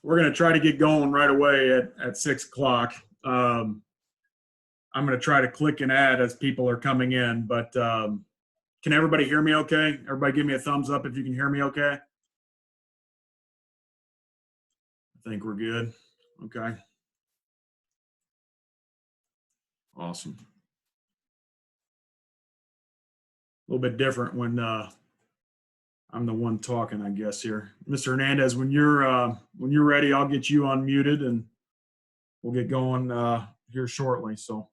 we're going to try to get going right away at 6 o'clock. I'm going to try to click and add as people are coming in, but can everybody hear me okay? Everybody give me a thumbs up if you can hear me okay. I think we're good. Okay. Awesome. A little bit different when I'm the one talking, I guess, here. Mr. Hernandez, when you're ready, I'll get you unmuted and we'll get going here shortly. So,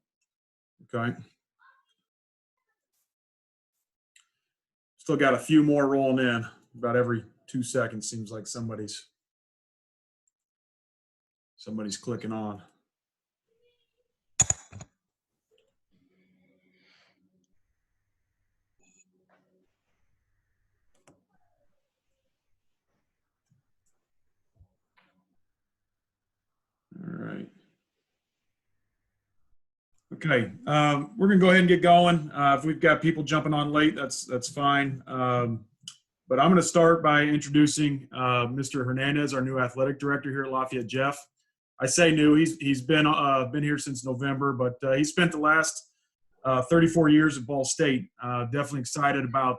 okay. Still got a few more rolling in. About every 2 seconds seems like somebody's clicking on. All right. Okay, we're gonna go ahead and get going. If we've got people jumping on late, that's fine. But I'm gonna start by introducing Mr. Hernandez, our new athletic director here at Lafayette Jeff. I say new; he's been here since November, but he spent the last 34 years at Ball State. Definitely excited about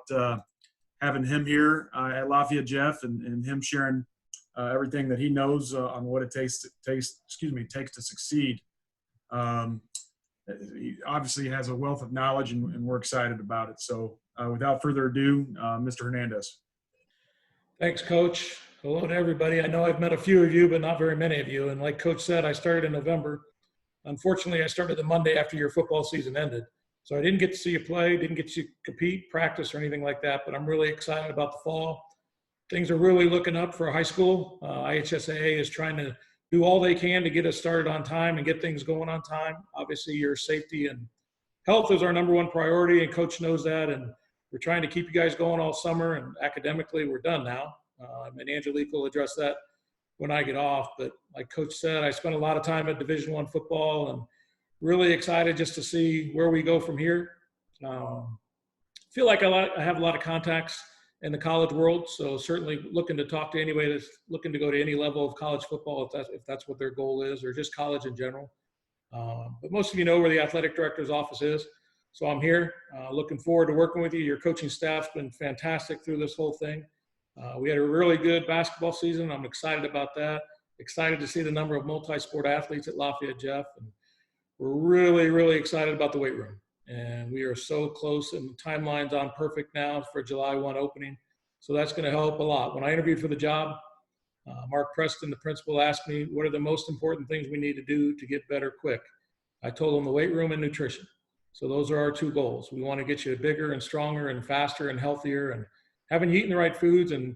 having him here at Lafayette Jeff and him sharing everything that he knows on what it takes to succeed. He obviously has a wealth of knowledge, and we're excited about it. So without further ado, Mr. Hernandez. Thanks, Coach. Hello to everybody. I know I've met a few of you, but not very many of you. And like Coach said, I started in November. Unfortunately, I started the Monday after your football season ended. So I didn't get to see you play, didn't get to compete, practice, or anything like that. But I'm really excited about the fall. Things are really looking up for high school. IHSAA is trying to do all they can to get us started on time and get things going on time. Obviously, your safety and health is our number one priority, and Coach knows that. And we're trying to keep you guys going all summer, and academically, we're done now. And Angelique will address that when I get off. But like Coach said, I spent a lot of time at Division I football, and really excited just to see where we go from here. Feel like I have a lot of contacts in the college world, so certainly looking to talk to anybody that's looking to go to any level of college football, if that's what their goal is, or just college in general. But most of you know where the athletic director's office is, so I'm here. Looking forward to working with you. Your coaching staff's been fantastic through this whole thing. We had a really good basketball season. I'm excited about that. Excited to see the number of multi-sport athletes at Lafayette Jeff, and we're really, really excited about the weight room. And we are so close, and the timeline's on perfect now for July 1 opening. So that's going to help a lot. When I interviewed for the job, Mark Preston, the principal, asked me, what are the most important things we need to do to get better quick? I told him the weight room and nutrition. So those are our two goals. We want to get you bigger and stronger and faster and healthier, and having you eating the right foods and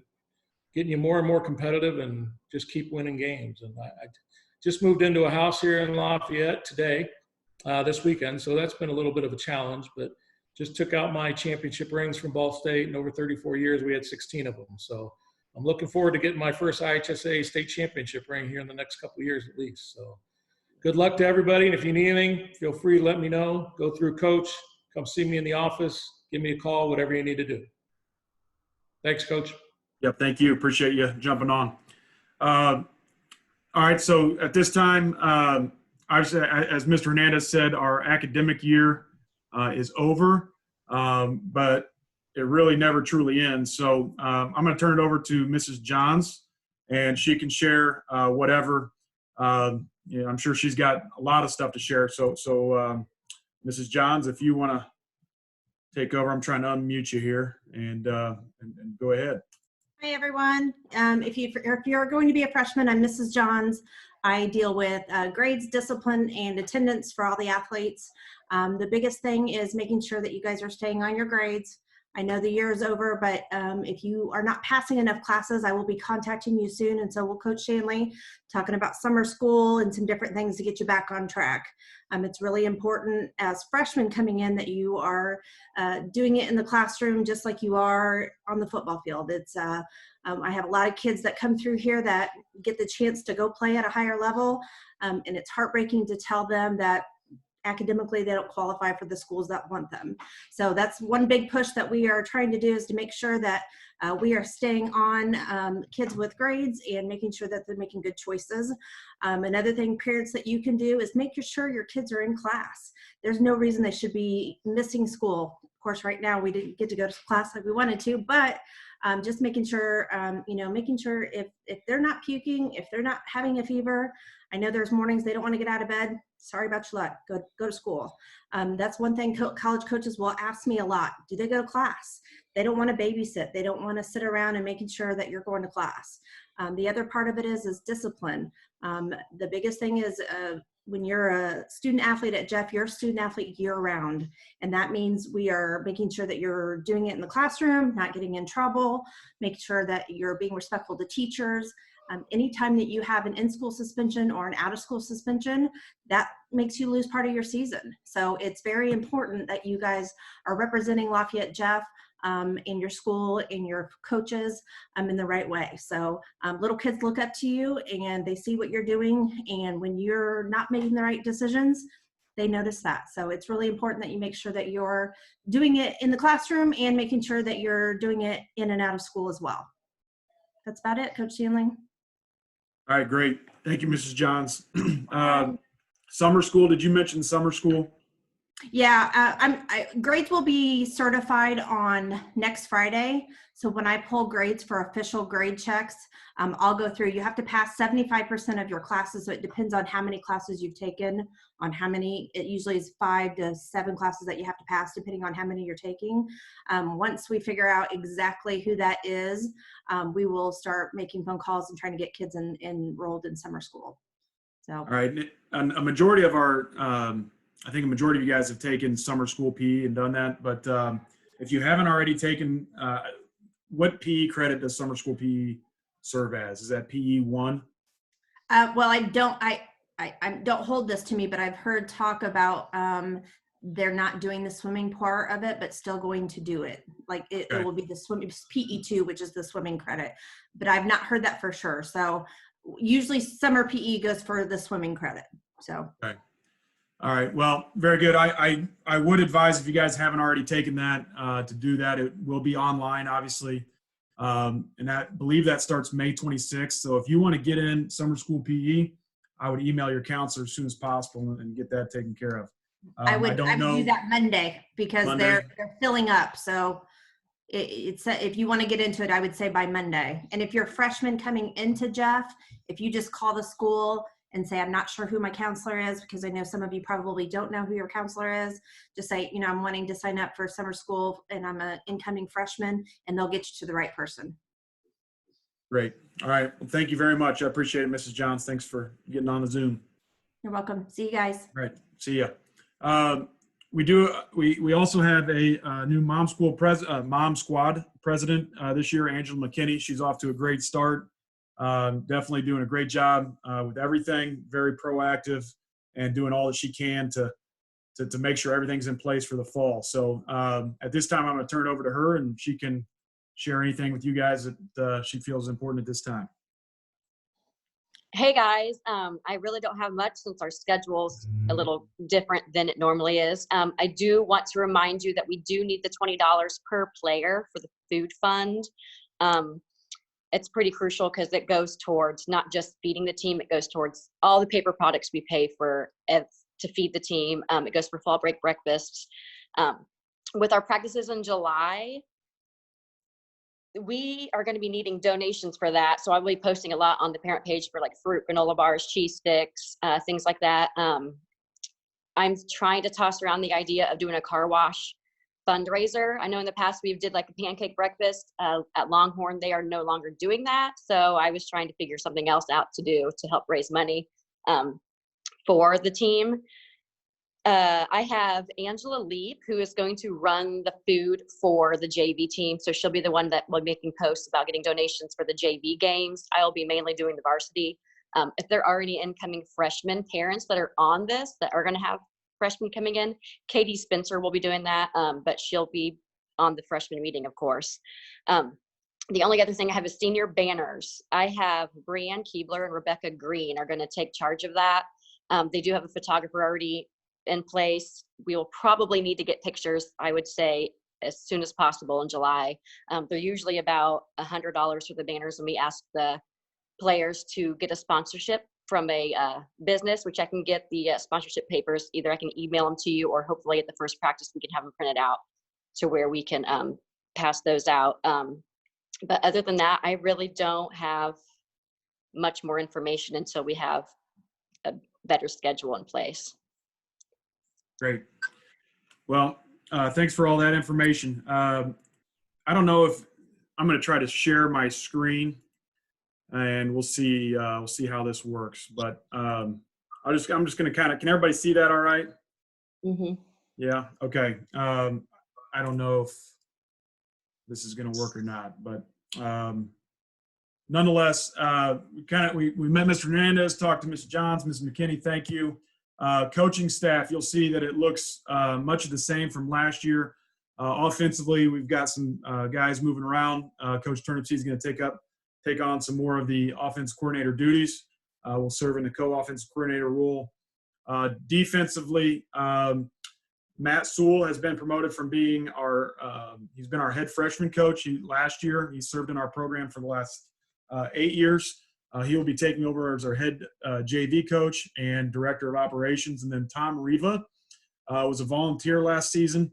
getting you more and more competitive and just keep winning games. And I just moved into a house here in Lafayette today. This weekend, so that's been a little bit of a challenge, but just took out my championship rings from Ball State. In over 34 years, we had 16 of them. So I'm looking forward to getting my first IHSA state championship ring here in the next couple of years at least. So good luck to everybody, and if you need anything, feel free to let me know. Go through Coach, come see me in the office, give me a call, whatever you need to do. Thanks, Coach. Yep, thank you. Appreciate you jumping on. All right, so at this time, obviously, as Mr. Hernandez said, our academic year is over, but it really never truly ends. So I'm going to turn it over to Mrs. Johns, and she can share whatever. I'm sure she's got a lot of stuff to share. So Mrs. Johns, if you want to take over, I'm trying to unmute you here, and go ahead. Hi, everyone. If you're going to be a freshman, I'm Mrs. Johns. I deal with grades, discipline, and attendance for all the athletes. The biggest thing is making sure that you guys are staying on your grades. I know the year is over, but if you are not passing enough classes, I will be contacting you soon, and so will Coach Shanley, talking about summer school and some different things to get you back on track. It's really important as freshmen coming in that you are doing it in the classroom just like you are on the football field. I have a lot of kids that come through here that get the chance to go play at a higher level, and it's heartbreaking to tell them that academically they don't qualify for the schools that want them. So that's one big push that we are trying to do, is to make sure that we are staying on kids with grades and making sure that they're making good choices. Another thing, parents, that you can do is make sure your kids are in class. There's no reason they should be missing school. Of course, right now we didn't get to go to class like we wanted to, but just making sure, making sure if they're not puking, if they're not having a fever. I know there's mornings they don't want to get out of bed. Sorry about your luck. Go to school. That's one thing college coaches will ask me a lot. Do they go to class? They don't want to babysit. They don't want to sit around and making sure that you're going to class. The other part of it is discipline. The biggest thing is when you're a student athlete at Jeff, you're a student athlete year round. And that means we are making sure that you're doing it in the classroom, not getting in trouble, making sure that you're being respectful to teachers. Anytime that you have an in-school suspension or an out-of-school suspension, that makes you lose part of your season. So it's very important that you guys are representing Lafayette Jeff in your school, in your coaches, in the right way. So little kids look up to you and they see what you're doing. And when you're not making the right decisions, they notice that. So it's really important that you make sure that you're doing it in the classroom and making sure that you're doing it in and out of school as well. That's about it, Coach Stanley. All right, great. Thank you, Mrs. Johns. Summer school, did you mention summer school? Yeah, grades will be certified on next Friday. So when I pull grades for official grade checks, I'll go through. You have to pass 75% of your classes. So it depends on how many classes you've taken, on how many. It usually is 5 to 7 classes that you have to pass, depending on how many you're taking. Once we figure out exactly who that is, we will start making phone calls and trying to get kids enrolled in summer school. So. All right. A majority of our I think a majority of you guys have taken summer school PE and done that. But if you haven't already taken, what PE credit does summer school PE serve as? Is that PE 1? Well, I don't hold this to me, but I've heard talk about they're not doing the swimming part of it, but still going to do it. Like it will be the swimming PE 2, which is the swimming credit. But I've not heard that for sure. So usually summer PE goes for the swimming credit. So. Okay. All right. Well, very good. I would advise, if you guys haven't already taken that, to do that. It will be online, obviously. And I believe that starts May 26th. So if you want to get in summer school PE, I would email your counselor as soon as possible and get that taken care of. I would do that Monday because they're filling up. So it's if you want to get into it, I would say by Monday. And if you're a freshman coming into Jeff, if you just call the school and say, I'm not sure who my counselor is, because I know some of you probably don't know who your counselor is. Just say, I'm wanting to sign up for summer school and I'm an incoming freshman, and they'll get you to the right person. Great. All right. Well, thank you very much. I appreciate it, Mrs. Johns. Thanks for getting on the Zoom. You're welcome. See you guys. All right. See ya. We also have a new mom squad president this year, Angela McKinney. She's off to a great start. Definitely doing a great job with everything, very proactive and doing all that she can to make sure everything's in place for the fall. So at this time, I'm going to turn it over to her and she can share anything with you guys that she feels important at this time. Hey guys, I really don't have much since our schedule's a little different than it normally is. I do want to remind you that we do need the $20 per player for the food fund. It's pretty crucial because it goes towards not just feeding the team, it goes towards all the paper products we pay for to feed the team. It goes for fall break breakfasts. With our practices in July, we are going to be needing donations for that. So I will be posting a lot on the parent page for like fruit, granola bars, cheese sticks, things like that. I'm trying to toss around the idea of doing a car wash fundraiser. I know in the past we did like a pancake breakfast at Longhorn. They are no longer doing that. So I was trying to figure something else out to do to help raise money for the team. I have Angela Leap, who is going to run the food for the JV team. So she'll be the one that will be making posts about getting donations for the JV games. I'll be mainly doing the varsity. If there are any incoming freshman parents that are on this, that are going to have freshmen coming in, Katie Spencer will be doing that, but she'll be on the freshman meeting, of course. The only other thing I have is senior banners. I have Brianne Keebler and Rebecca Green are going to take charge of that. They do have a photographer already in place. We will probably need to get pictures, I would say, as soon as possible in July. They're usually about $100 for the banners, and we ask the players to get a sponsorship from a business, which I can get the sponsorship papers. Either I can email them to you, or hopefully at the first practice we can have them printed out to where we can pass those out. But other than that, I really don't have much more information until we have a better schedule in place. Great. Well, thanks for all that information. I don't know if I'm going to try to share my screen, and we'll see how this works. But I'm just going to kind of, can everybody see that all right? Mm-hmm. Yeah. Okay. I don't know if this is going to work or not, but nonetheless, we met Mr. Hernandez, talked to Mr. Johns, Ms. McKinney. Thank you. Coaching staff, you'll see that it looks much of the same from last year. Offensively, we've got some guys moving around. Coach Turnipseed is going to take on some more of the offense coordinator duties. Will serve in the co-offensive coordinator role. Defensively, Matt Sewell has been promoted from being he's been our head freshman coach. Last year, he served in our program for the last 8 years. He will be taking over as our head JV coach and director of operations. And then Tom Riva was a volunteer last season.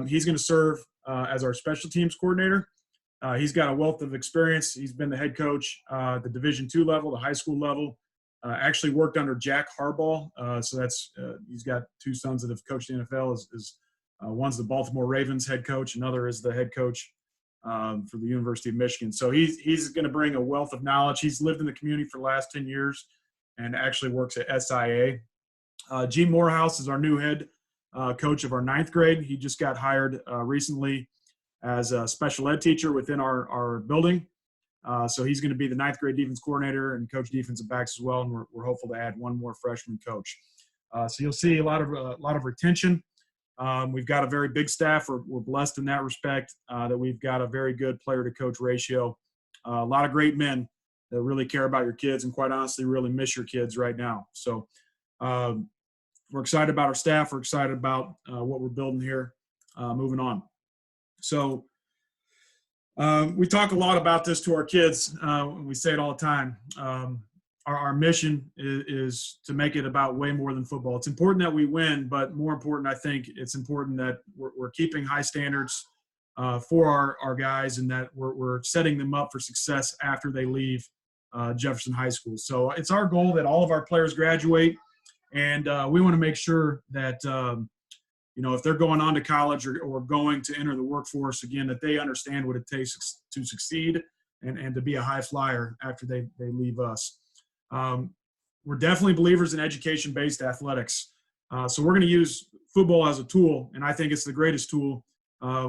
He's going to serve as our special teams coordinator. He's got a wealth of experience. He's been the head coach at the Division II level, the high school level. Actually worked under Jack Harbaugh. So that's he's got two sons that have coached the NFL. One's the Baltimore Ravens head coach. Another is the head coach for the University of Michigan. So he's going to bring a wealth of knowledge. He's lived in the community for the last 10 years and actually works at SIA. G. Morehouse is our new head coach of our 9th grade. He just got hired recently as a special ed teacher within our building. So he's going to be the 9th grade defense coordinator and coach defensive backs as well. And we're hopeful to add one more freshman coach. So you'll see a lot of retention. We've got a very big staff. We're blessed in that respect that we've got a very good player to coach ratio. A lot of great men that really care about your kids and quite honestly really miss your kids right now. So we're excited about our staff. We're excited about what we're building here moving on. So we talk a lot about this to our kids. We say it all the time. Our mission is to make it about way more than football. It's important that we win, but more important, I think it's important that we're keeping high standards for our guys and that we're setting them up for success after they leave Jefferson High School. So it's our goal that all of our players graduate, and we want to make sure that if they're going on to college or going to enter the workforce again, that they understand what it takes to succeed and to be a high flyer after they leave us. We're definitely believers in education-based athletics. So we're going to use football as a tool, and I think it's the greatest tool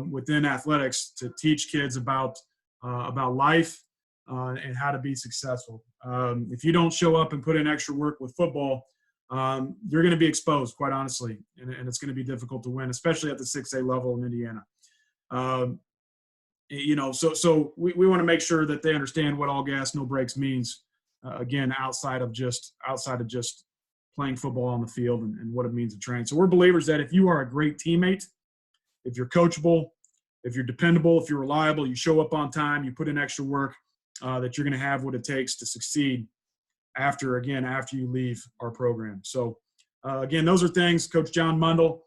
within athletics to teach kids about life and how to be successful. If you don't show up and put in extra work with football, you're going to be exposed, quite honestly, and it's going to be difficult to win, especially at the 6A level in Indiana. So we want to make sure that they understand what all gas, no brakes means. Again, outside of just playing football on the field and what it means to train. So we're believers that if you are a great teammate, if you're coachable, if you're dependable, if you're reliable, you show up on time, you put in extra work, that you're going to have what it takes to succeed after you leave our program. So again, those are things. Coach John Mundell,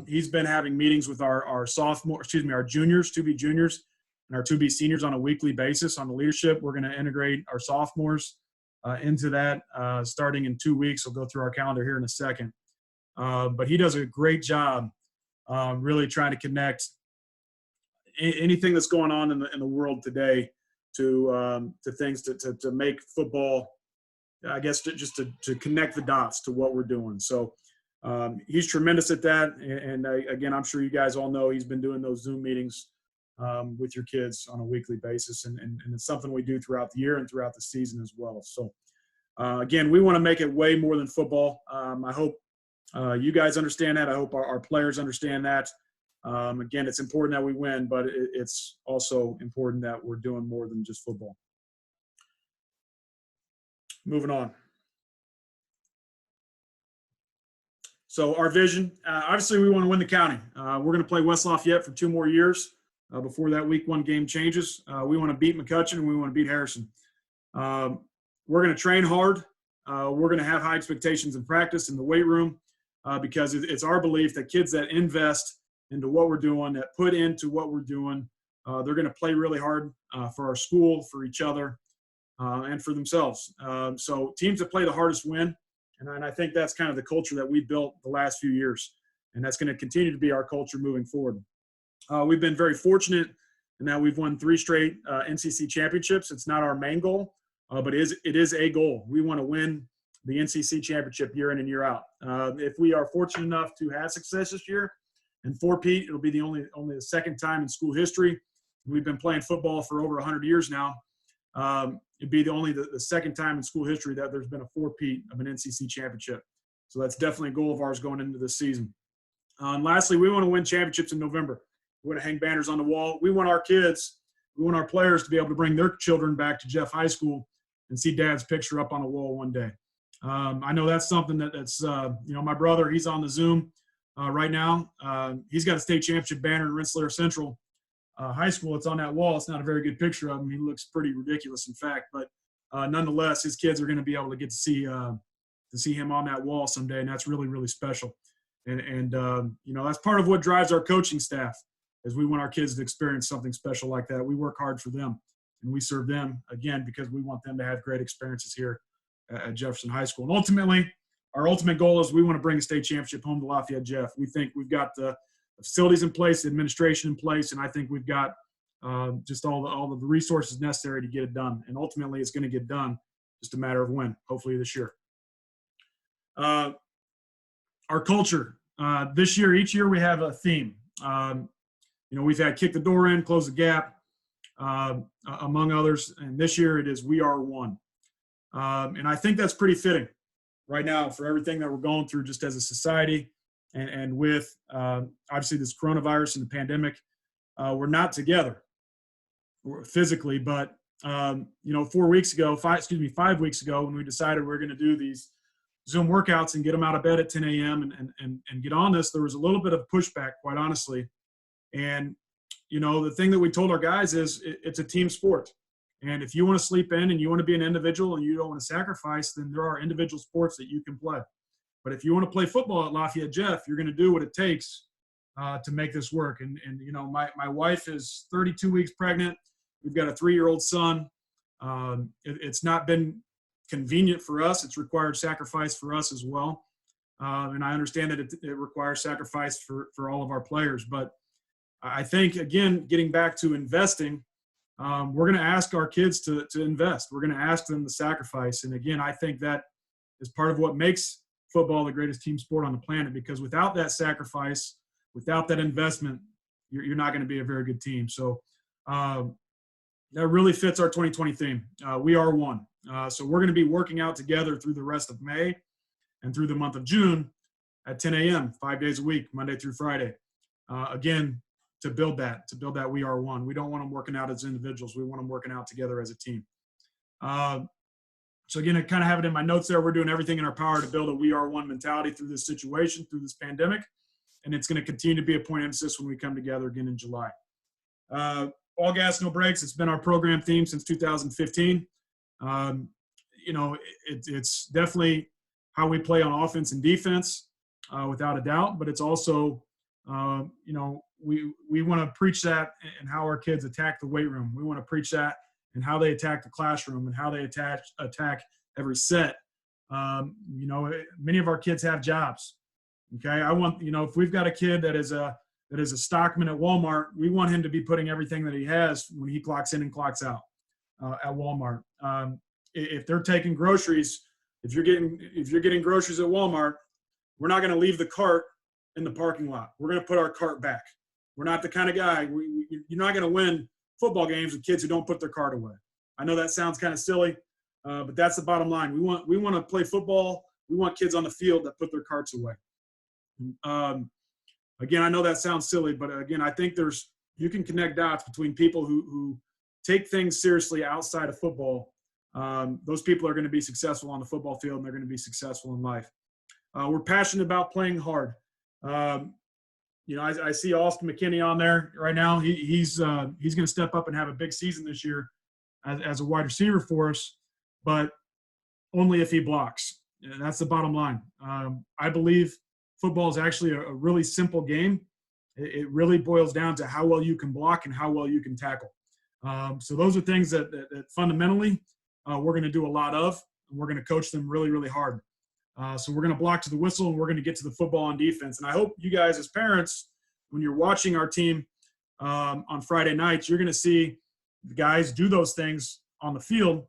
he's been having meetings with our juniors, 2B juniors, and our 2B seniors on a weekly basis on the leadership. We're going to integrate our sophomores into that starting in 2 weeks. We'll go through our calendar here in a second. But he does a great job really trying to connect anything that's going on in the world today to things to make football, I guess, to connect the dots to what we're doing. So he's tremendous at that. And again, I'm sure you guys all know he's been doing those Zoom meetings with your kids on a weekly basis. And it's something we do throughout the year and throughout the season as well. So again, we want to make it way more than football. I hope you guys understand that. I hope our players understand that. Again, it's important that we win, but it's also important that we're doing more than just football. Moving on. So our vision, obviously we want to win the county. We're going to play West Lafayette for 2 more years before that week 1 game changes. We want to beat McCutcheon and we want to beat Harrison. We're going to train hard. We're going to have high expectations in practice in the weight room because it's our belief that kids that invest into what we're doing, that put into what we're doing, they're going to play really hard for our school, for each other, and for themselves. So teams that play the hardest win. And I think that's kind of the culture that we built the last few years. And that's going to continue to be our culture moving forward. We've been very fortunate in that we've won 3 straight NCC championships. It's not our main goal, but it is a goal. We want to win the NCC championship year in and year out. If we are fortunate enough to have success this year and 4-peat, it'll be only the second time in school history. We've been playing football for over 100 years now. It'd be the second time in school history that there's been a 4-peat of an NCC championship. So that's definitely a goal of ours going into this season. And lastly, we want to win championships in November. We want to hang banners on the wall. We want our players to be able to bring their children back to Jeff High School and see Dad's picture up on a wall one day. I know that's something that's my brother, he's on the Zoom right now. He's got a state championship banner in Rensselaer Central High School. It's on that wall. It's not a very good picture of him. He looks pretty ridiculous, in fact. But nonetheless, his kids are going to be able to get to see him on that wall someday, and that's really, really special. And that's part of what drives our coaching staff, is we want our kids to experience something special like that. We work hard for them, and we serve them, again, because we want them to have great experiences here at Jefferson High School. And ultimately, our ultimate goal is we want to bring a state championship home to Lafayette Jeff. We think we've got the facilities in place, the administration in place, and I think we've got just all of the resources necessary to get it done. And ultimately, it's going to get done, just a matter of when, hopefully this year. Our culture. This year, each year we have a theme. We've had kick the door in, close the gap, among others. And this year it is we are one. And I think that's pretty fitting right now for everything that we're going through just as a society and with obviously this coronavirus and the pandemic. We're not together physically, but 5 weeks ago, when we decided we're going to do these Zoom workouts and get them out of bed at 10 a.m. and get on this, there was a little bit of pushback, quite honestly. And, the thing that we told our guys is it's a team sport. And if you want to sleep in and you want to be an individual and you don't want to sacrifice, then there are individual sports that you can play. But if you want to play football at Lafayette Jeff, you're going to do what it takes to make this work. And my wife is 32 weeks pregnant. We've got a 3-year-old son. It's not been convenient for us. It's required sacrifice for us as well. And I understand that it requires sacrifice for all of our players. But I think, again, getting back to investing, we're going to ask our kids to invest. We're going to ask them to sacrifice. And again, I think that is part of what makes football the greatest team sport on the planet, because without that sacrifice, without that investment, you're not going to be a very good team. So that really fits our 2020 theme. We are one. So we're going to be working out together through the rest of May and through the month of June at 10 a.m., 5 days a week, Monday through Friday. Again, to build that we are one. We don't want them working out as individuals. We want them working out together as a team. So again, I kind of have it in my notes there. We're doing everything in our power to build a we are one mentality through this situation, through this pandemic. And it's going to continue to be a point of emphasis when we come together again in July. All gas, no brakes. It's been our program theme since 2015. It's definitely how we play on offense and defense, without a doubt. But it's also, we want to preach that and how our kids attack the weight room. We want to preach that and how they attack the classroom and how they attack every set. Many of our kids have jobs. Okay. I want, if we've got a kid that is a stockman at Walmart, we want him to be putting everything that he has when he clocks in and clocks out at Walmart. If they're taking groceries, if you're getting groceries at Walmart, we're not going to leave the cart in the parking lot. We're going to put our cart back. We're not the kind of guy, you're not going to win football games with kids who don't put their cart away. I know that sounds kind of silly, but that's the bottom line. We want to play football. We want kids on the field that put their carts away. Again, I know that sounds silly, but again, I think you can connect dots between people who take things seriously outside of football. Those people are going to be successful on the football field, and they're going to be successful in life. we're passionate about playing hard. I see Austin McKinney on there right now. He's going to step up and have a big season this year as a wide receiver for us, but only if he blocks. And that's the bottom line. I believe football is actually a really simple game. It really boils down to how well you can block and how well you can tackle. So those are things that fundamentally we're going to do a lot of, and we're going to coach them really, really hard. So we're going to block to the whistle, and we're going to get to the football on defense. And I hope you guys as parents, when you're watching our team on Friday nights, you're going to see the guys do those things on the field.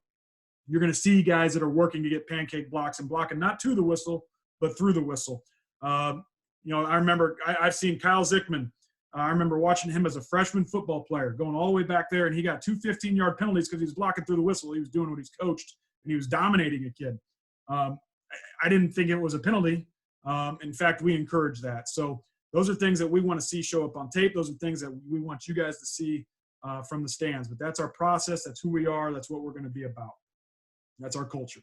You're going to see guys that are working to get pancake blocks and blocking not to the whistle, but through the whistle. I remember I've seen Kyle Zickman. I remember watching him as a freshman football player going all the way back there, and he got 2 15-yard penalties because he was blocking through the whistle. He was doing what he's coached, and he was dominating a kid. I didn't think it was a penalty. In fact, we encourage that. So those are things that we want to see show up on tape. Those are things that we want you guys to see from the stands. But that's our process. That's who we are. That's what we're going to be about. That's our culture.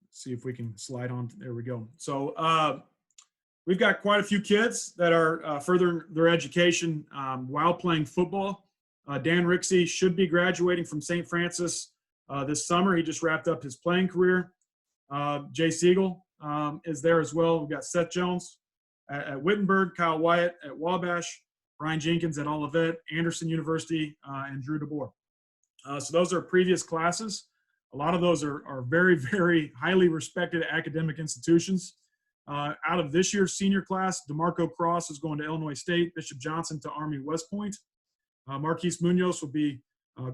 Let's see if we can slide on. There we go. So we've got quite a few kids that are furthering their education while playing football. Dan Rixey should be graduating from St. Francis this summer. He just wrapped up his playing career. Jay Siegel is there as well. We've got Seth Jones at Wittenberg, Kyle Wyatt at Wabash, Brian Jenkins at Olivet, Anderson University, and Drew DeBoer. So those are previous classes. A lot of those are very, very highly respected academic institutions. Out of this year's senior class, DeMarco Cross is going to Illinois State, Bishop Johnson to Army West Point. Marquise Munoz will be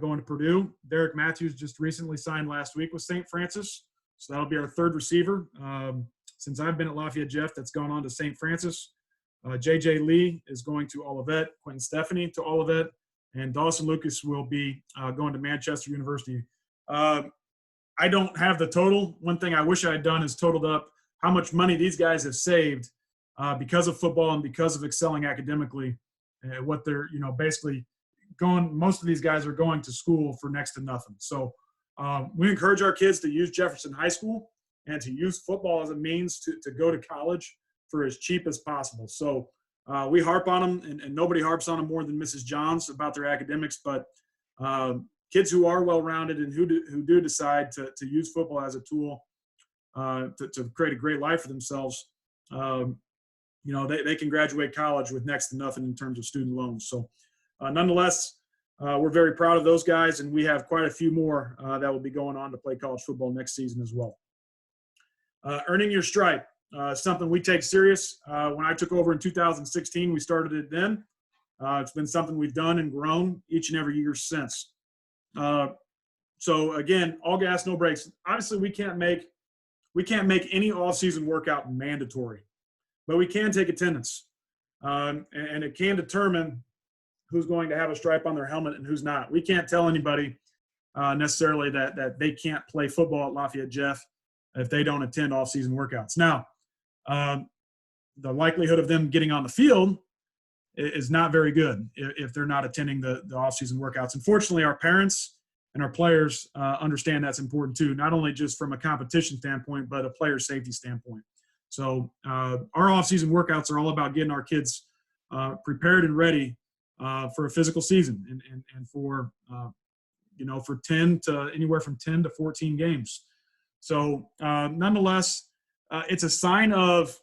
going to Purdue. Derek Matthews just recently signed last week with St. Francis. So that'll be our third receiver. Since I've been at Lafayette Jeff, that's gone on to St. Francis. J.J. Lee is going to Olivet, Quentin Stephanie to Olivet, and Dawson Lucas will be going to Manchester University. I don't have the total. One thing I wish I had done is totaled up how much money these guys have saved because of football and because of excelling academically. What they're, basically going, most of these guys are going to school for next to nothing. So we encourage our kids to use Jefferson High School and to use football as a means to go to college for as cheap as possible. So we harp on them, and nobody harps on them more than Mrs. Johns about their academics, but kids who are well-rounded and who do decide to use football as a tool to create a great life for themselves, they can graduate college with next to nothing in terms of student loans. So nonetheless, we're very proud of those guys, and we have quite a few more that will be going on to play college football next season as well. Earning your stripe, something we take serious. When I took over in 2016, we started it then. It's been something we've done and grown each and every year since. So again, all gas, no brakes. Obviously, we can't make any off-season workout mandatory, but we can take attendance, and it can determine who's going to have a stripe on their helmet and who's not. We can't tell anybody necessarily that they can't play football at Lafayette Jeff if they don't attend off-season workouts. Now, the likelihood of them getting on the field is not very good if they're not attending the off-season workouts. Unfortunately, our parents and our players understand that's important too, not only just from a competition standpoint, but a player safety standpoint. So our off-season workouts are all about getting our kids prepared and ready for a physical season and for, for anywhere from 10 to 14 games. So nonetheless, it's a sign of,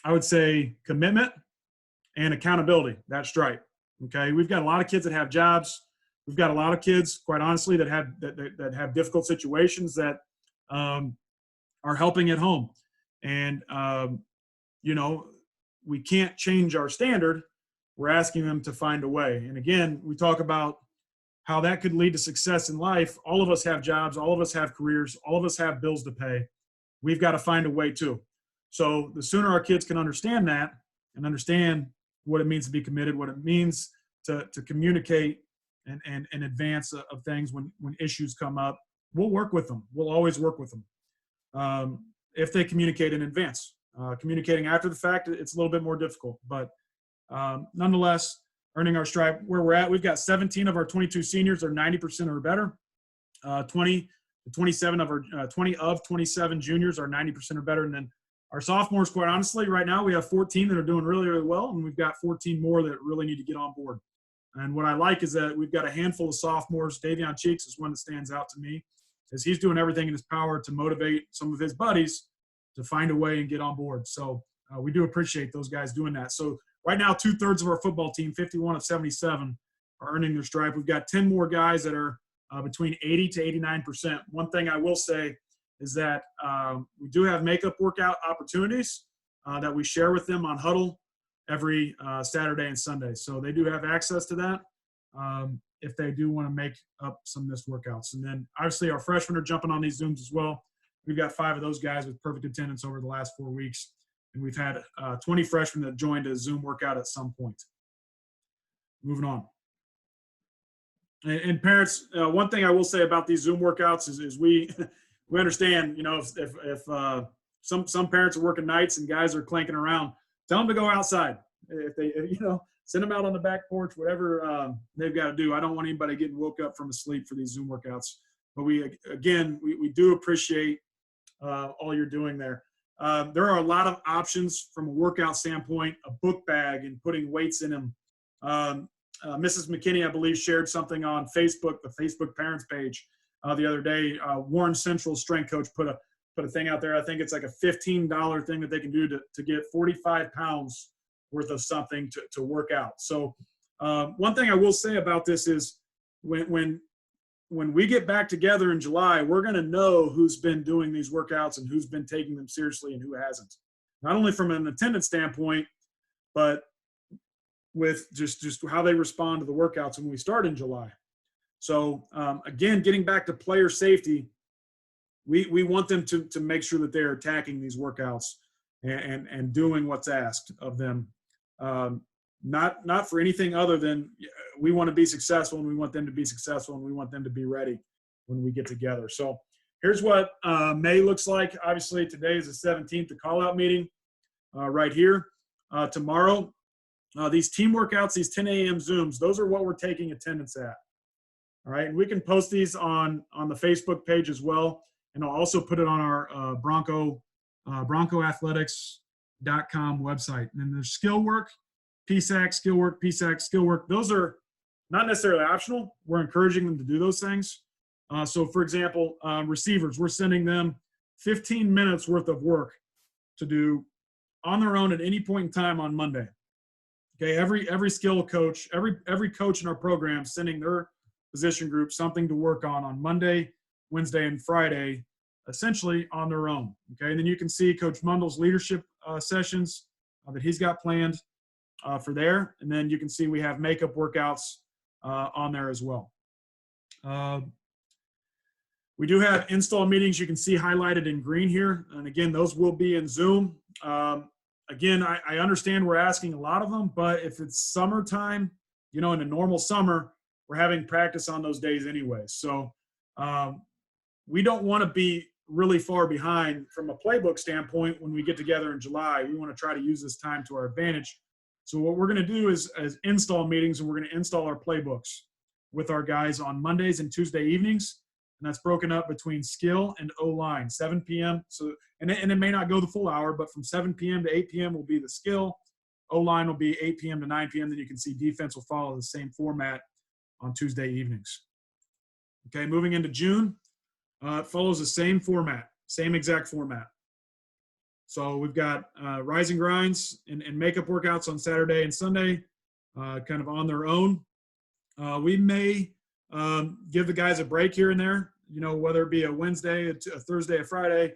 I would say, commitment and accountability, that stripe. Okay, we've got a lot of kids that have jobs. We've got a lot of kids, quite honestly, that have difficult situations that are helping at home. And, we can't change our standard. We're asking them to find a way. And again, we talk about how that could lead to success in life. All of us have jobs. All of us have careers. All of us have bills to pay. We've got to find a way too. So the sooner our kids can understand that and understand what it means to be committed, what it means to communicate and advance of things when issues come up, we'll work with them. We'll always work with them if they communicate in advance. Communicating after the fact, it's a little bit more difficult. But nonetheless, earning our stripe where we're at, we've got 17 of our 22 seniors are 90% or better. 20 the 20 of 27 juniors are 90% or better. And then our sophomores, quite honestly, right now we have 14 that are doing really, really well, and we've got 14 more that really need to get on board. And what I like is that we've got a handful of sophomores. Davion Cheeks is one that stands out to me, as he's doing everything in his power to motivate some of his buddies to find a way and get on board. So we do appreciate those guys doing that. So right now, 2/3 of our football team, 51 of 77, are earning their stripe. We've got 10 more guys that are between 80 to 89%. One thing I will say is that we do have makeup workout opportunities that we share with them on Huddle every Saturday and Sunday. So they do have access to that if they do want to make up some missed workouts. And then obviously our freshmen are jumping on these Zooms as well. We've got 5 of those guys with perfect attendance over the last 4 weeks. And we've had 20 freshmen that joined a Zoom workout at some point. Moving on. And parents, one thing I will say about these Zoom workouts is we we understand, you know, if some parents are working nights and guys are clanking around, tell them to go outside. If they, you know, send them out on the back porch, whatever they've got to do. I don't want anybody getting woke up from asleep for these Zoom workouts. But we do appreciate all you're doing there. There are a lot of options from a workout standpoint, a book bag and putting weights in them. Mrs. McKinney, I believe, shared something on Facebook, the Facebook parents page the other day. Warren Central strength coach put a thing out there. I think it's like a $15 thing that they can do to get 45 pounds worth of something to work out. So one thing I will say about this is when we get back together in July, we're going to know who's been doing these workouts and who's been taking them seriously and who hasn't. Not only from an attendance standpoint, but with just how they respond to the workouts when we start in July. So again, getting back to player safety, we want them to make sure that they're attacking these workouts and doing what's asked of them. Not for anything other than we want to be successful and we want them to be successful and we want them to be ready when we get together. So here's what May looks like. Obviously today is the 17th, the call out meeting right here. Tomorrow, these team workouts, these 10 a.m. Zooms, those are what we're taking attendance at. All right, and we can post these on the Facebook page as well. And I'll also put it on our broncoathletics.com website. And then there's skill work, PSAC, skill work, PSAC, skill work. Those are not necessarily optional. We're encouraging them to do those things. So, for example, receivers, we're sending them 15 minutes worth of work to do on their own at any point in time on Monday. Okay, every skill coach, every coach in our program sending their position group something to work on Monday, Wednesday, and Friday, essentially on their own. Okay, and then you can see Coach Mundell's leadership sessions that he's got planned for there. And then you can see we have makeup workouts on there as well. We do have install meetings you can see highlighted in green here. And again, those will be in Zoom. Again, I understand we're asking a lot of them, but if it's summertime, you know, in a normal summer, we're having practice on those days anyway. So we don't want to be really far behind from a playbook standpoint when we get together in July. We want to try to use this time to our advantage. So what we're going to do is install meetings, and we're going to install our playbooks with our guys on Mondays and Tuesday evenings. And that's broken up between skill and O-line, 7 p.m. So, and it may not go the full hour, but from 7 p.m. to 8 p.m. will be the skill. O-line will be 8 p.m. to 9 p.m. Then you can see defense will follow the same format on Tuesday evenings. Okay, moving into June, it follows the same format, same exact format. So we've got rise and grinds and makeup workouts on Saturday and Sunday, kind of on their own. We may give the guys a break here and there, you know, whether it be a Wednesday, a Thursday, a Friday.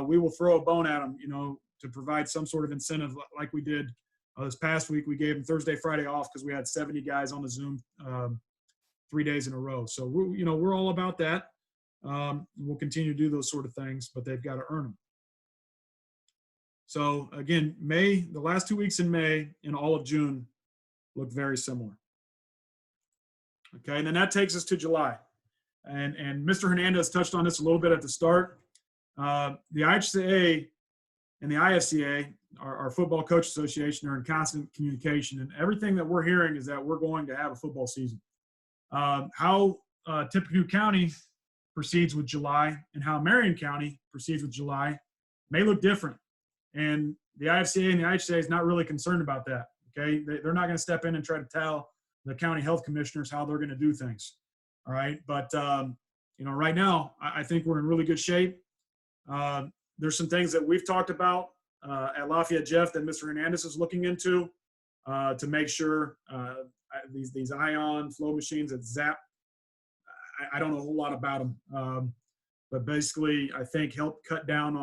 We will throw a bone at them, you know, to provide some sort of incentive like we did this past week. We gave them Thursday, Friday off because we had 70 guys on the Zoom 3 days in a row. So, we're all about that. We'll continue to do those sort of things, but they've got to earn them. So, again, May, the last 2 weeks in May and all of June look very similar. Okay, and then that takes us to July. And Mr. Hernandez touched on this a little bit at the start. The IHCA and the IFCA, our Football Coach Association, are in constant communication. And everything that we're hearing is that we're going to have a football season. How Tippecanoe County proceeds with July and how Marion County proceeds with July may look different. And the IFCA and the IHSA is not really concerned about that. Okay. They're not going to step in and try to tell the county health commissioners how they're going to do things. All right. But, right now, I think we're in really good shape. There's some things that we've talked about at Lafayette Jeff that Mr. Hernandez is looking into to make sure these ion flow machines at ZAP, I don't know a whole lot about them, but basically I think help cut down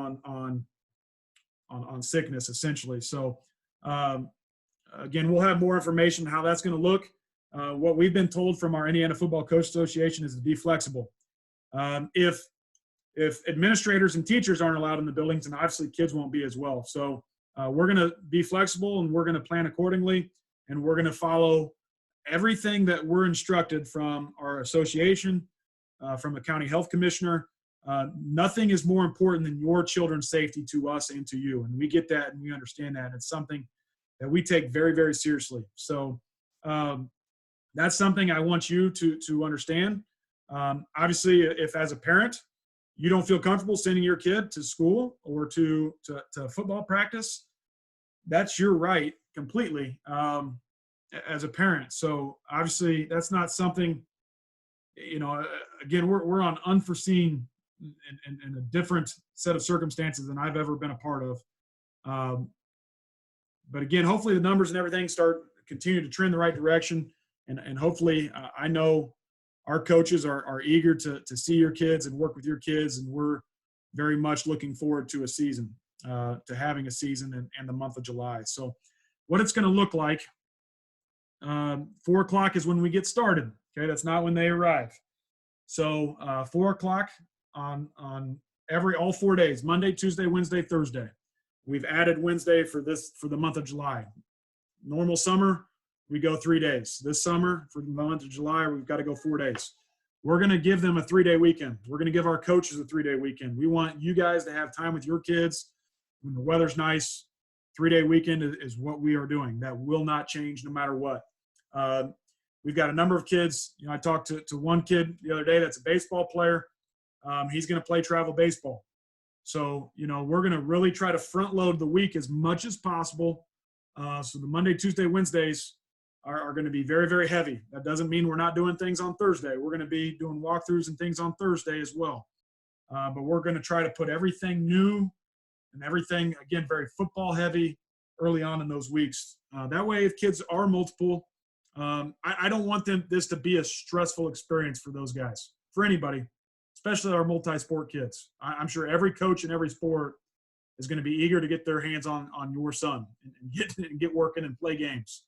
on sickness essentially. So again, we'll have more information on how that's going to look. What we've been told from our Indiana Football Coach Association is to be flexible. If administrators and teachers aren't allowed in the buildings, then obviously kids won't be as well. So we're going to be flexible and we're going to plan accordingly, and we're going to follow everything that we're instructed from our association, from the county health commissioner. Nothing is more important than your children's safety to us and to you. And we get that and we understand that. It's something that we take very, very seriously. So that's something I want you to understand. Obviously, if as a parent, you don't feel comfortable sending your kid to school or to football practice, that's your right completely as a parent. So obviously that's not something, again, we're on unforeseen and a different set of circumstances than I've ever been a part of. But again, hopefully the numbers and everything continue to trend the right direction. And hopefully I know our coaches are eager to see your kids and work with your kids. And we're very much looking forward to a season, to having a season and the month of July. So what it's going to look like, 4:00 is when we get started. Okay. That's not when they arrive. So 4:00 on all 4 days, Monday, Tuesday, Wednesday, Thursday. We've added Wednesday for the month of July. Normal summer, we go 3 days. This summer, for the month of July, we've got to go 4 days. We're going to give them a 3-day weekend. We're going to give our coaches a 3-day weekend. We want you guys to have time with your kids when the weather's nice. 3-day weekend is what we are doing. That will not change no matter what. We've got a number of kids. I talked to one kid the other day that's a baseball player. He's going to play travel baseball. So, we're going to really try to front load the week as much as possible. So the Monday, Tuesday, Wednesdays are going to be very, very heavy. That doesn't mean we're not doing things on Thursday. We're going to be doing walkthroughs and things on Thursday as well. But we're going to try to put everything new and everything, again, very football heavy early on in those weeks. That way, if kids are multiple, I don't want this to be a stressful experience for those guys, for anybody, especially our multi-sport kids. I'm sure every coach in every sport is going to be eager to get their hands on your son and get working and play games.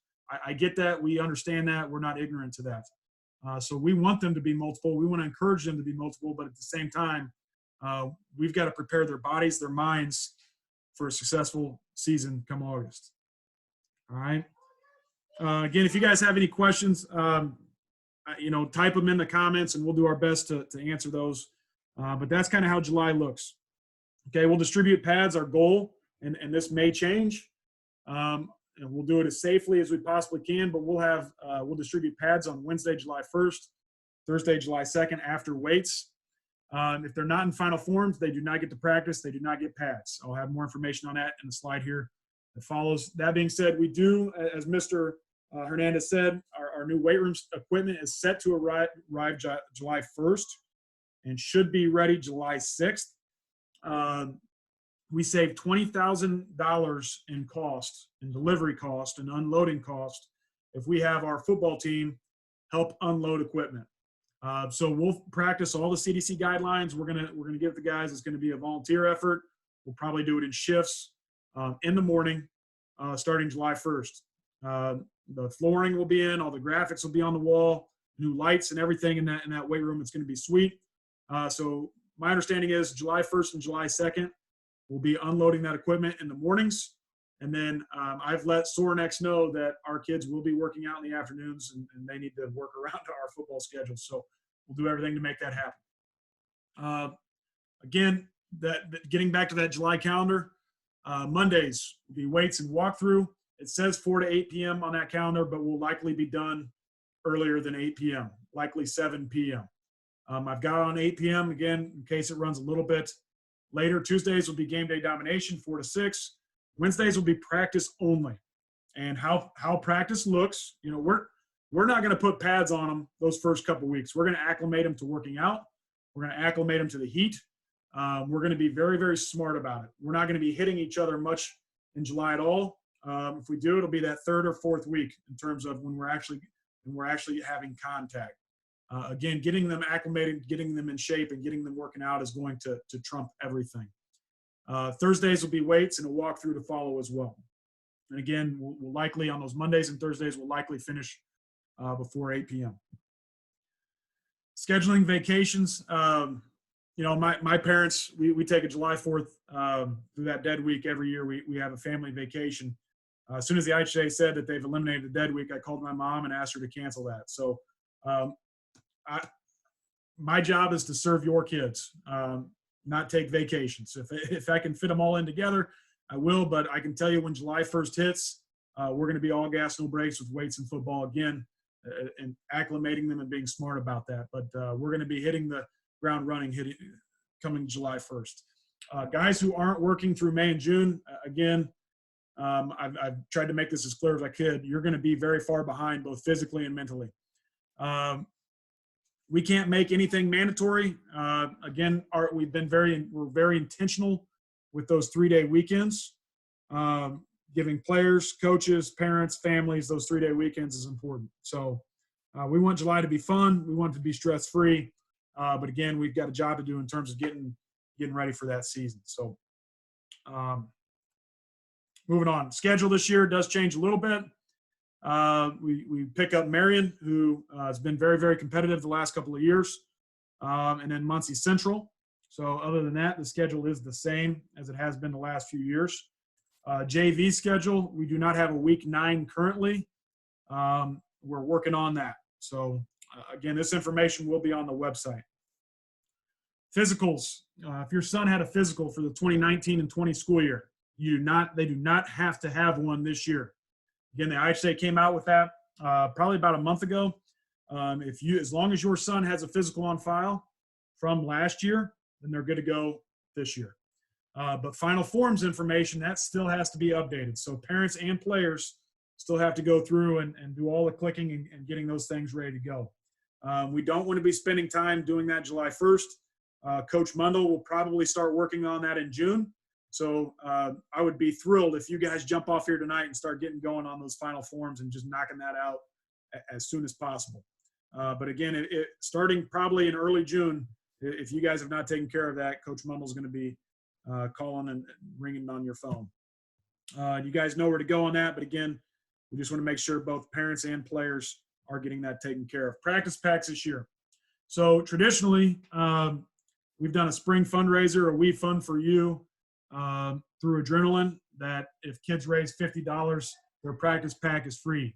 I get that. We understand that. We're not ignorant to that. So we want them to be multiple. We want to encourage them to be multiple, but at the same time, we've got to prepare their bodies, their minds for a successful season come August. All right. Again, if you guys have any questions, type them in the comments and we'll do our best to answer those. But that's kind of how July looks. Okay, we'll distribute pads, our goal, and this may change. And we'll do it as safely as we possibly can, but we'll distribute pads on Wednesday, July 1st, Thursday, July 2nd after weights. If they're not in final forms, they do not get to practice. They do not get pads. I'll have more information on that in the slide here that follows. That being said, we do, as Mr. Hernandez said, our new weight room equipment is set to arrive July 1st and should be ready July 6th. We save $20,000 in cost, in delivery cost and unloading cost if we have our football team help unload equipment. So we'll practice all the CDC guidelines. We're gonna give the guys. It's gonna be a volunteer effort. We'll probably do it in shifts in the morning, starting July 1st. The flooring will be in. All the graphics will be on the wall. New lights and everything in that weight room. It's gonna be sweet. So my understanding is July 1st and July 2nd, we'll be unloading that equipment in the mornings. And then I've let Sorinex know that our kids will be working out in the afternoons and they need to work around our football schedule. So we'll do everything to make that happen. Again, getting back to that July calendar, Mondays will be weights and walkthrough. It says 4 to 8 p.m. on that calendar, but will likely be done earlier than 8 p.m., likely 7 p.m. I've got on 8 p.m. again in case it runs a little bit later. Tuesdays will be game day domination, 4 to 6. Wednesdays will be practice only. And how practice looks, we're not going to put pads on them those first couple weeks. We're going to acclimate them to working out. We're going to acclimate them to the heat. We're going to be very, very smart about it. We're not going to be hitting each other much in July at all. If we do, it'll be that third or fourth week in terms of when we're actually having contact. Again, getting them acclimated, getting them in shape, and getting them working out is going to trump everything. Thursdays will be weights and a walkthrough to follow as well. And again, we'll likely on those Mondays and Thursdays, we'll likely finish before 8 p.m. Scheduling vacations. My parents, we take a July 4th through that dead week every year. We have a family vacation. As soon as the IHA said that they've eliminated the dead week, I called my mom and asked her to cancel that. So my job is to serve your kids, not take vacations. If I can fit them all in together, I will. But I can tell you when July 1st hits, we're going to be all gas, no brakes with weights and football again, and acclimating them and being smart about that. But we're going to be hitting the ground running coming July 1st. Guys who aren't working through May and June, again, I've tried to make this as clear as I could. You're going to be very far behind both physically and mentally. We can't make anything mandatory. Again, we're very intentional with those 3-day weekends. Giving players, coaches, parents, families those 3-day weekends is important. So we want July to be fun. We want it to be stress-free. But again, we've got a job to do in terms of getting ready for that season. So moving on. Schedule this year does change a little bit. We pick up Marion, who has been very, very competitive the last couple of years, and then Muncie Central. So other than that, the schedule is the same as it has been the last few years. JV schedule, we do not have a week 9 currently. We're working on that. So again, this information will be on the website. Physicals. If your son had a physical for the 2019 and 20 school year, they do not have to have one this year. Again, the IHSA came out with that probably about a month ago. As long as your son has a physical on file from last year, then they're good to go this year. But final forms information, that still has to be updated. So parents and players still have to go through and do all the clicking and getting those things ready to go. We don't want to be spending time doing that July 1st. Coach Mundell will probably start working on that in June. So I would be thrilled if you guys jump off here tonight and start getting going on those final forms and just knocking that out as soon as possible. But again, starting probably in early June, if you guys have not taken care of that, Coach Mundell's going to be calling and ringing on your phone. You guys know where to go on that. But again, we just want to make sure both parents and players are getting that taken care of. Practice packs this year. So traditionally, we've done a spring fundraiser, a We Fund for You, through Adrenaline, that if kids raise $50, their practice pack is free.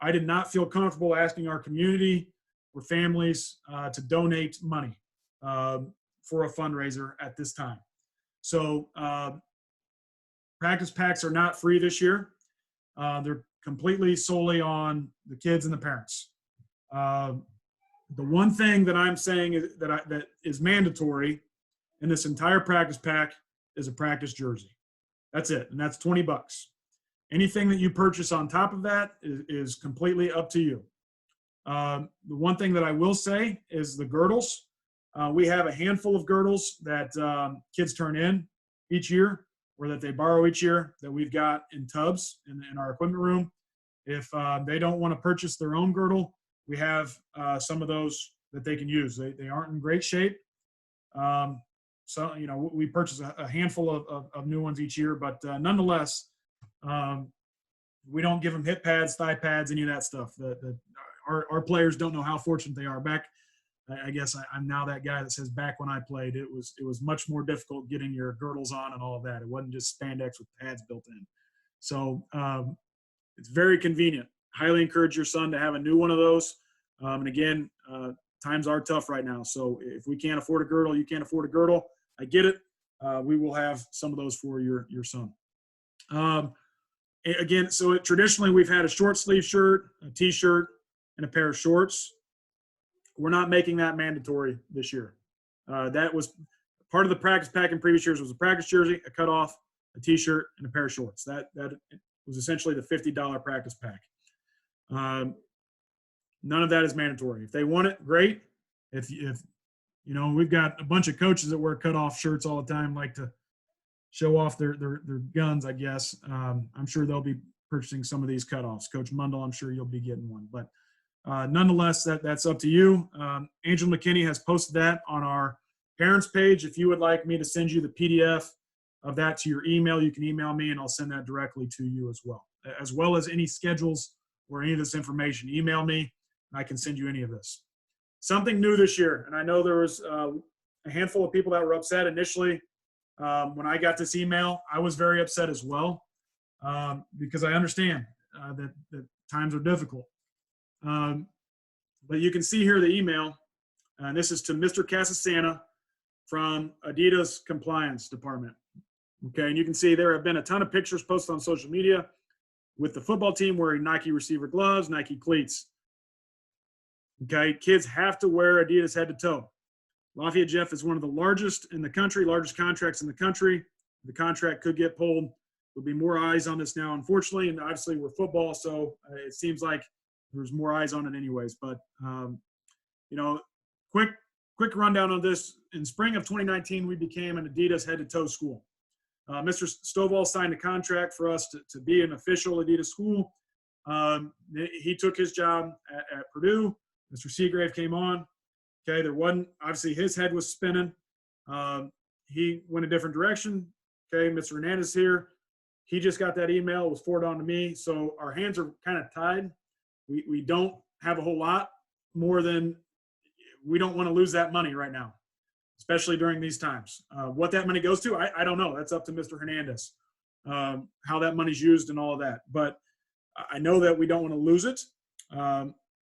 I did not feel comfortable asking our community or families to donate money for a fundraiser at this time. So practice packs are not free this year. They're completely solely on the kids and the parents. The one thing that I'm saying is that is mandatory in this entire practice pack is a practice jersey. That's it, and that's $20. Anything that you purchase on top of that is completely up to you. The one thing that I will say is the girdles. We have a handful of girdles that kids turn in each year or that they borrow each year that we've got in tubs in our equipment room. If they don't want to purchase their own girdle, we have some of those that they can use. They aren't in great shape. So, we purchase a handful of new ones each year, but nonetheless, we don't give them hip pads, thigh pads, any of that stuff. Our players don't know how fortunate they are. I guess I'm now that guy that says back when I played, it was much more difficult getting your girdles on and all of that. It wasn't just spandex with pads built in. So it's very convenient. Highly encourage your son to have a new one of those. And again, times are tough right now. So if we can't afford a girdle, you can't afford a girdle. I get it. We will have some of those for your son. Again, so traditionally we've had a short sleeve shirt, a t-shirt, and a pair of shorts. We're not making that mandatory this year. That was part of the practice pack in previous years. Was a practice jersey, a cutoff, a T-shirt, and a pair of shorts. That was essentially the $50 practice pack. None of that is mandatory. If they want it, great. If we've got a bunch of coaches that wear cutoff shirts all the time, like to show off their guns, I guess. I'm sure they'll be purchasing some of these cutoffs. Coach Mundell, I'm sure you'll be getting one. But nonetheless, that's up to you. Angel McKinney has posted that on our parents page. If you would like me to send you the PDF of that to your email, you can email me and I'll send that directly to you as well as any schedules or any of this information. Email me and I can send you any of this. Something new this year, and I know there was a handful of people that were upset initially. When I got this email, I was very upset as well because I understand that times are difficult. But you can see here the email, and this is to Mr. Casasana from Adidas Compliance Department. Okay, and you can see there have been a ton of pictures posted on social media with the football team wearing Nike receiver gloves, Nike cleats. Okay, kids have to wear Adidas head to toe. Lafayette Jeff is one of the largest in the country, largest contracts in the country. The contract could get pulled. There'll be more eyes on this now, unfortunately, and obviously we're football, so it seems like there's more eyes on it anyways. But, quick rundown on this. In spring of 2019, we became an Adidas head-to-toe school. Mr. Stovall signed a contract for us to be an official Adidas school. He took his job at Purdue. Mr. Seagrave came on. Okay, there wasn't, obviously his head was spinning. He went a different direction. Okay, Mr. Hernandez here. He just got that email. It was forwarded on to me. So our hands are kind of tied. We don't have a whole lot more than we don't want to lose that money right now, especially during these times. What that money goes to, I don't know. That's up to Mr. Hernandez, how that money's used and all of that. But I know that we don't want to lose it.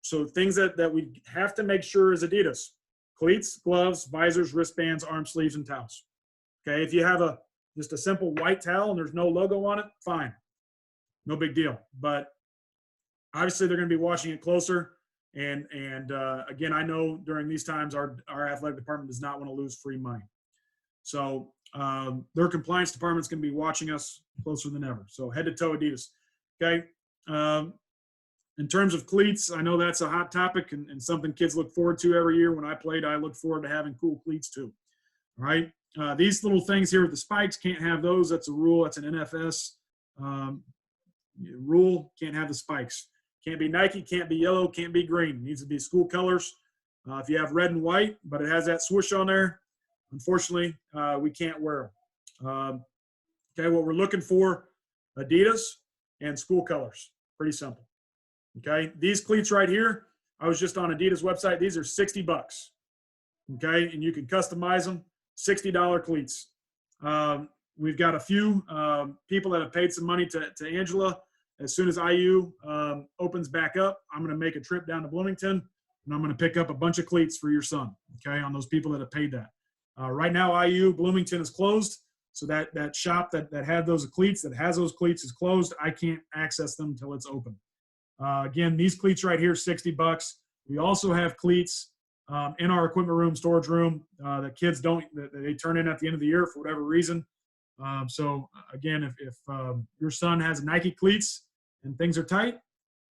So things that we have to make sure is Adidas: cleats, gloves, visors, wristbands, arm sleeves, and towels. Okay, if you have just a simple white towel and there's no logo on it, fine. No big deal. But obviously they're going to be watching it closer. And again, I know during these times our athletic department does not want to lose free money. So their compliance department's going to be watching us closer than ever. So head to toe Adidas. Okay. In terms of cleats, I know that's a hot topic and something kids look forward to every year. When I played, I looked forward to having cool cleats too. All right. These little things here with the spikes, can't have those. That's a rule. That's an NFS rule. Can't have the spikes. Can't be Nike, can't be yellow, can't be green. It needs to be school colors. If you have red and white, but it has that swoosh on there, unfortunately, we can't wear them. Okay, what we're looking for, Adidas and school colors. Pretty simple. Okay, these cleats right here, I was just on Adidas website. These are $60. Okay, and you can customize them. $60 cleats. We've got a few people that have paid some money to Angela. As soon as IU opens back up, I'm going to make a trip down to Bloomington, and I'm going to pick up a bunch of cleats for your son, okay, on those people that have paid that. Right now, IU Bloomington is closed, so that shop that had those cleats, that has those cleats, is closed. I can't access them until it's open. Again, these cleats right here, $60. We also have cleats in our equipment room, storage room, that kids they turn in at the end of the year for whatever reason. So again, if your son has Nike cleats and things are tight,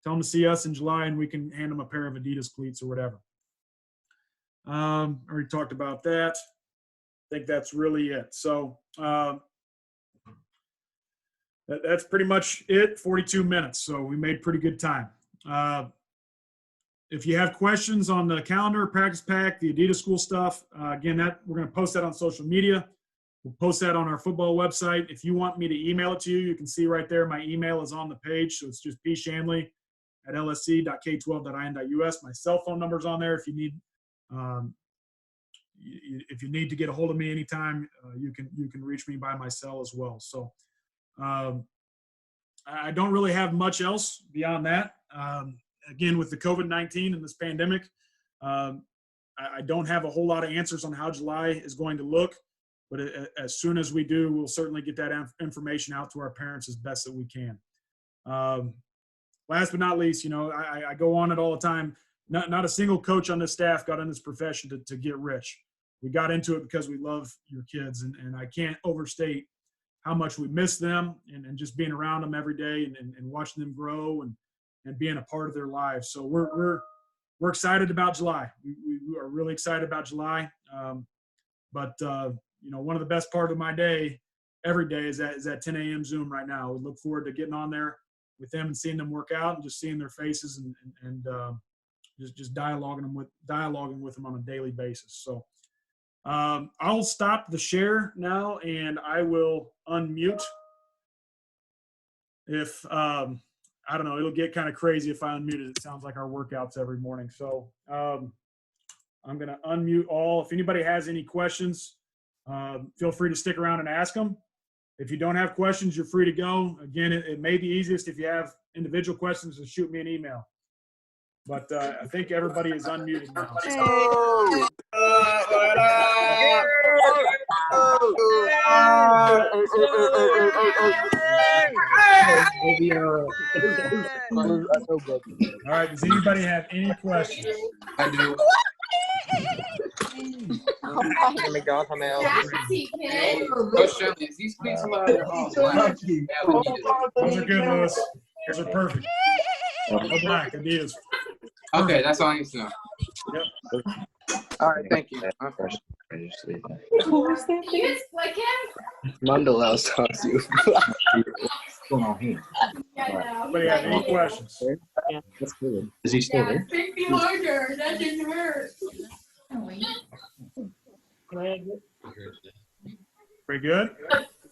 tell him to see us in July and we can hand him a pair of Adidas cleats or whatever. Already talked about that. I think that's really it. So that's pretty much it. 42 minutes. So we made pretty good time. If you have questions on the calendar, practice pack, the Adidas school stuff, again, that we're going to post that on social media. We'll post that on our football website. If you want me to email it to you, you can see right there. My email is on the page. So it's just pshanley@lsc.k12.in.us. My cell phone number is on there. If you need to get a hold of me anytime, you can reach me by my cell as well. So I don't really have much else beyond that. Again, with the COVID-19 and this pandemic, I don't have a whole lot of answers on how July is going to look. But as soon as we do, we'll certainly get that information out to our parents as best that we can. Last but not least, I go on it all the time. not a single coach on this staff got in this profession to get rich. We got into it because we love your kids, and I can't overstate how much we miss them and just being around them every day and watching them grow and being a part of their lives. So we're excited about July. We are really excited about July. But one of the best part of my day every day is that 10 a.m. Zoom right now. We look forward to getting on there with them and seeing them work out and just seeing their faces and just dialoguing with them on a daily basis. So I'll stop the share now and I will unmute. If I don't know, it'll get kind of crazy if I unmute it. It sounds like our workouts every morning. So I'm going to unmute all. If anybody has any questions, feel free to stick around and ask them. If you don't have questions, you're free to go. Again, it may be easiest if you have individual questions to shoot me an email. But I think everybody is unmuted now. All right, does anybody have any questions? I do. Coach Shirley, is these cleats allowed all black? Those are good, Lewis. Those are perfect. All black, Adidas. Okay, that's all I need to know. Yep. All right, thank you. My first. Mandel, I was talking to you. What's going on here? Anybody have any questions? Yeah, that's good. Is he still there? That didn't hurt. Pretty good?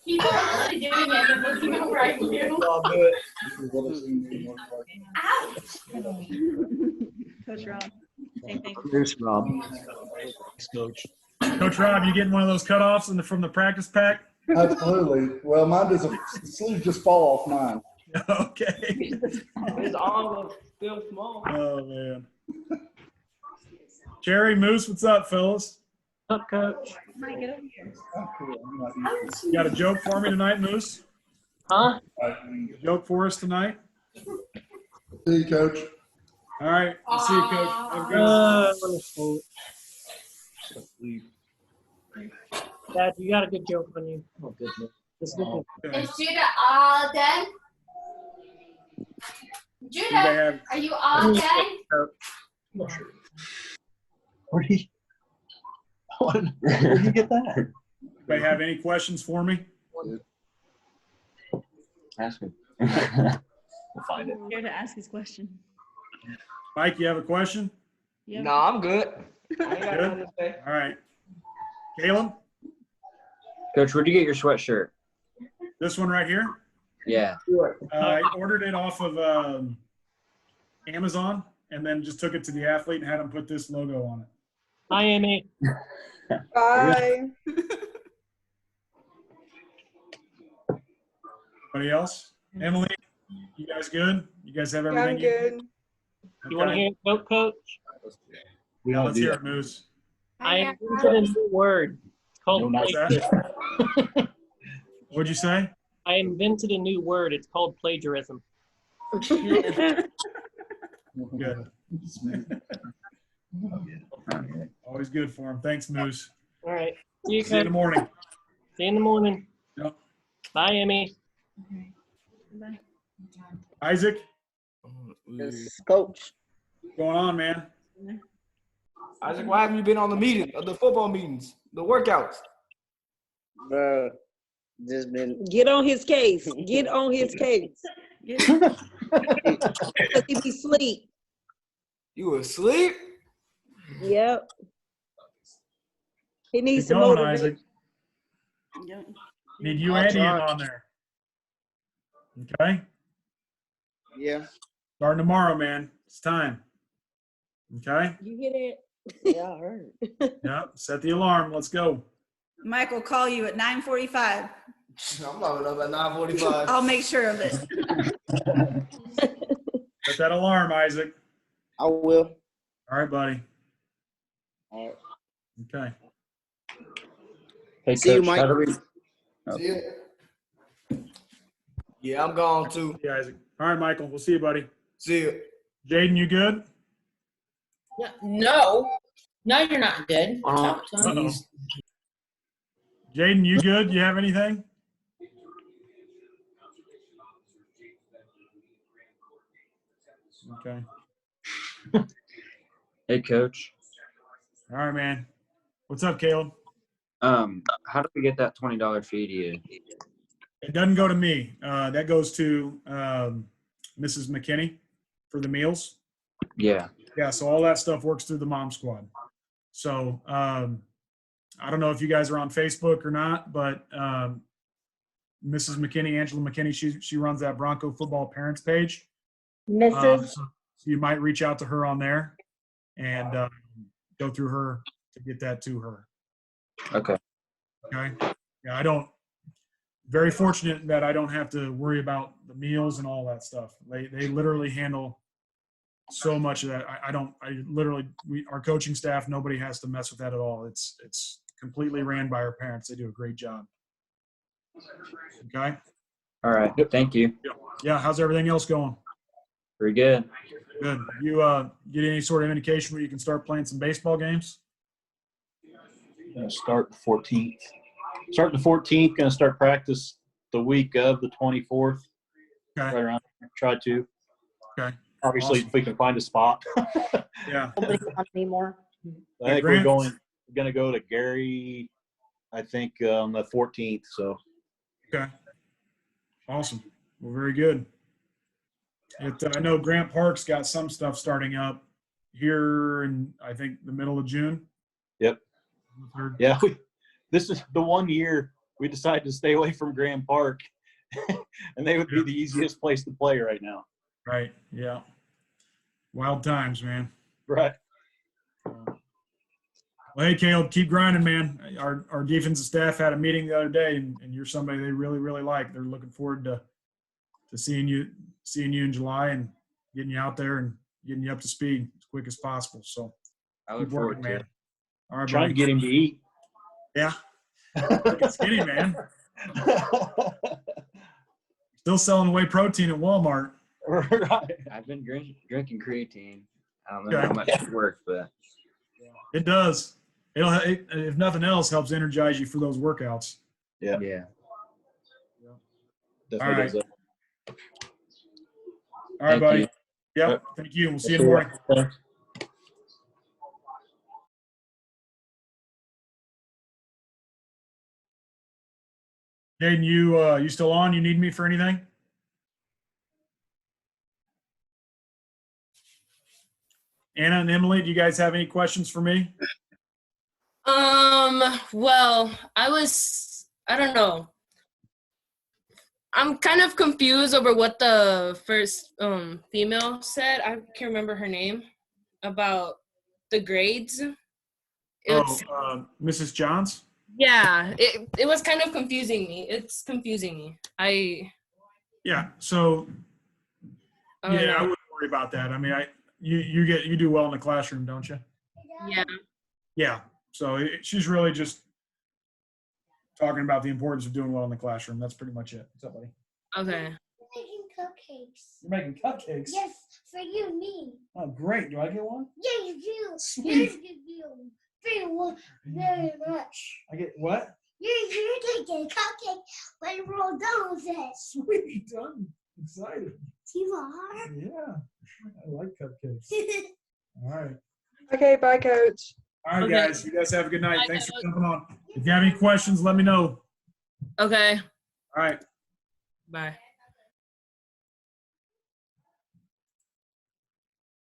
He's really doing it and looking over at you. Coach Rob, same thing. Here's Rob. Thanks, Coach. Coach Rob, you getting one of those cutoffs from the practice pack? Absolutely. Well, mine does the sleeves just fall off mine. Okay. His arm was still small. Oh, man. Jerry, Moose, what's up, fellas? What's up, Coach? Get over here. You got a joke for me tonight, Moose? Huh? Joke for us tonight? See you, Coach. All right. We'll see you, Coach. Have a good Dad, you got a good joke on you. Oh, goodness. This good. Okay. Is Judah all done? Judah, are you all done? Where did you get that? Anybody have any questions for me? Ask him. We'll find it. Here to ask his question. Mike, you have a question? Yep. No, I'm good. I ain't got Good? nothing to say. All right. Caleb, Coach, where'd you get your sweatshirt? this one right here? Yeah. I ordered it off of Amazon and then just took it to the athlete and had him put this logo on it. Hi, Amy. Bye. Anybody else? Emily, you guys good? You guys have Yeah, everything? I'm good. You want to hear a joke, Coach? We don't Let's do hear that. it, Moose. I invented a new word. It's called What's that? What'd you say? I invented a new word. It's called plagiarism. Good. Always good for him. Thanks, Moose. All right. See you, See you in the Coach. morning. See you in the morning. Yep. Bye, Amy. Bye. Isaac, Coach. what's going on, man? Isaac, why haven't you been on the football meetings, the workouts? Bro, just been. Get on his case. Get on his case. Because he be asleep. You asleep? Yep. He needs Keep some going, motivation. Isaac. Yep. Need you and Ian on there. Okay? Yeah. Starting tomorrow, man. It's time. Okay? You hear that? Yeah, I heard. Yeah. Set the alarm. Let's go. Mike will call you at 9:45. I'm not up at 9:45. I'll make sure of it. Set that alarm, Isaac. I will. All right, buddy. All right. Okay. Hey, see you, Mike. See ya. Yeah, I'm gone too. See you, Isaac. All right, Michael. We'll see you, buddy. See ya. Jaden, you good? No, you're not good. Talk to him. Uh-oh. Jaden, you good? You have anything? Okay. Hey, Coach. All right, man. What's up, Caleb? How do we get that $20 fee to you? It doesn't go to me. That goes to Mrs. McKinney for the meals. Yeah. Yeah, so all that stuff works through the Mom Squad. So I don't know if you guys are on Facebook or not, but Mrs. McKinney, Angela McKinney, she runs that Bronco football parents page. So you might reach out to her on there and go through her to get that to her. Okay. Okay. Yeah, very fortunate that I don't have to worry about the meals and all that stuff. They literally handle so much of that. Our coaching staff, nobody has to mess with that at all. It's completely ran by our parents. They do a great job. Okay. All right. Thank you. Yeah. How's everything else going? Pretty good. Good. You get any sort of indication where you can start playing some baseball games? Gonna start the 14th. Starting the 14th. Gonna start practice the week of the 24th. Okay. Right around. Try to. Okay. Obviously, Awesome. if we can find a spot. Yeah. Anymore. I think we're gonna go to Gary. I think on the 14th. So. Okay. Awesome. Well, very good. I know Grant Park's got some stuff starting up here in, I think, the middle of June. Yep. Yeah. This is the one year we decided to stay away from Grand Park, and they would be the easiest place to play right now. Right. Yeah. Wild times, man. Right. Well, hey, Caleb, keep grinding, man. Our defensive staff had a meeting the other day, and you're somebody they really, really like. They're looking forward to seeing you in July and getting you out there and getting you up to speed as quick as possible. So I look forward to it. All right, Trying buddy. to get him to eat. Yeah. Get skinny, man. Still selling whey protein at Walmart. Right. I've been drinking creatine. I don't know how much it works, but it does. It, if nothing else, helps energize you for those workouts. Yeah. Yeah. All Definitely right. does that. All right, Thank buddy. you. Yep. Thank you. We'll see you in the morning. Thanks. Jaden, you still on? You need me for anything? Anna and Emily, do you guys have any questions for me? Well, I don't know. I'm kind of confused over what the first female said. I can't remember her name about the grades. Mrs. Johns? Yeah, it was kind of confusing me. It's confusing me. Yeah. So I don't know. I wouldn't worry about that. I mean, you do well in the classroom, don't you? Yeah. Yeah. So she's really just talking about the importance of doing well in the classroom. That's pretty much it. What's up, buddy? Okay. Making cupcakes. You're making cupcakes? Yes, for you and me. Oh, great. Do I get one? Yeah, you do. Sweet. Yes, you do. Very much. I get what? You're going to get a cupcake when we're all done with it. Sweet. I'm excited. You are? Yeah. I like cupcakes. All right. Okay, bye, Coach. All right, guys. You guys have a good night. Thanks for jumping on. If you have any questions, let me know. Okay. All right. Bye.